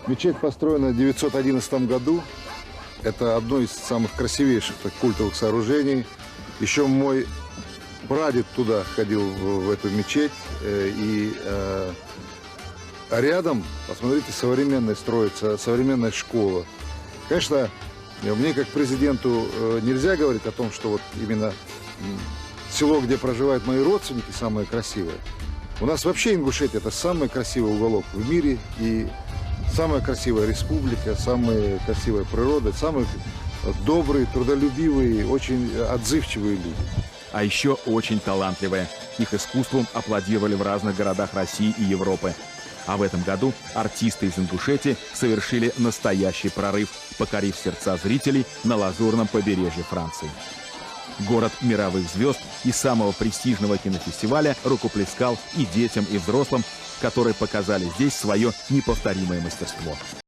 Мечеть построена в 911 году. Это одно из самых красивейших культовых сооружений. Еще мой прадед туда ходил, в эту мечеть. А рядом, посмотрите, современная строится, современная школа. Конечно, мне как президенту нельзя говорить о том, что вот именно село, где проживают мои родственники, самое красивое. У нас вообще Ингушетия – это самый красивый уголок в мире и самая красивая республика, самая красивая природа, самые добрые, трудолюбивые, очень отзывчивые люди. А еще очень талантливые. Их искусством аплодировали в разных городах России и Европы. А в этом году артисты из Ингушетии совершили настоящий прорыв, покорив сердца зрителей на лазурном побережье Франции. Город мировых звезд и самого престижного кинофестиваля рукоплескал и детям, и взрослым, которые показали здесь свое неповторимое мастерство.